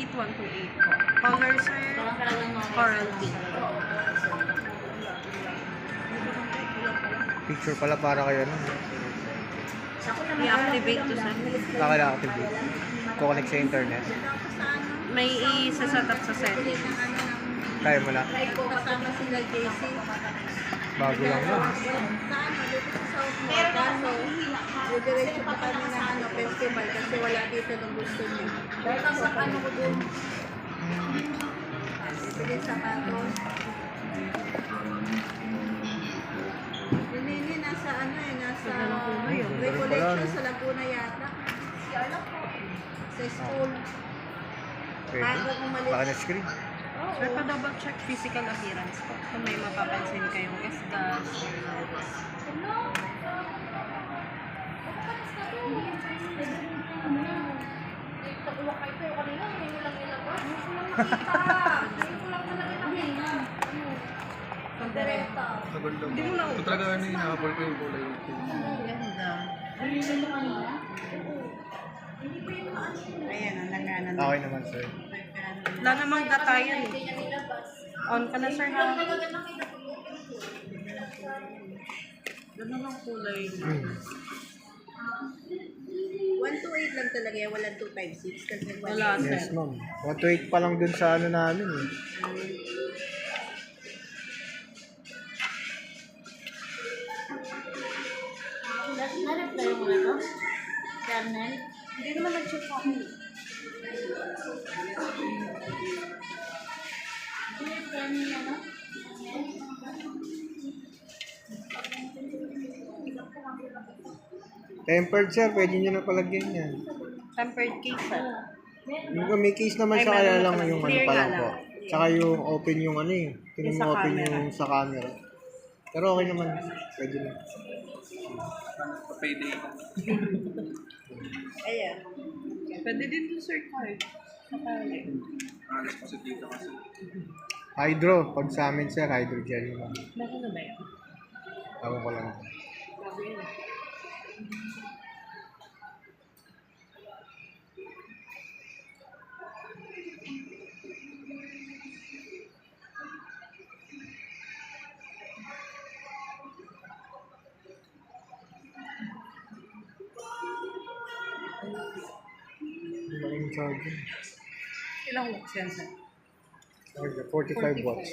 8128 po. Color, sir? Coral pink. Picture pala para kayo ano. I-activate to, sir. Nakaka-activate. Kukonek sa internet. May i-set up sa setting. Kaya mo lang. Kasama sila JC. Bago lang yun. Meron kaso, diretso pa kami na festival kasi wala dito nung gusto niya. Dahil sa ano ko doon. Sige sa kanto. Nini nasa nasa recollection sa Laguna yata. Sa school. Pwede. Bago umalis. Baka na-screen. Sir, pa-double check physical appearance po. Kung may mapapansin kayong gasgas. Maganda. Hindi mo na Ito talaga ano yung nakapal ko yung kulay. Ganda. Ayan, ang nagana. Okay naman, sir. Wala namang datayan eh. On ka na, sir, ha? Ganda ng kulay. 128 lang talaga yan, walang 256 kasi Wala, sir. Yes, ma'am. 128 pa lang dun sa ano namin eh. Na-reply mo na to? Kernel? Hindi ko na nag-check ako. Tempered, sir. Pwede nyo na palagyan yan. Tempered case, sir. Yung may case naman Ay, siya, meron kaya na lang pala. yung ano Clear pa nga lang lang. po. Tsaka yung open yung ano eh. Yung Tingnan sa mo open camera. yung sa camera. Pero okay naman. Pwede na. Pwede. Ayan. Pwede din to, sir, card. Sakali. Alas kasi dito kasi. Hydro. Pag sa amin, sir, hydrogel. Baka na ba yan? Tawag ko lang. Bago yun. Malaking charger. Ilang watts yan, sir? 45 watts.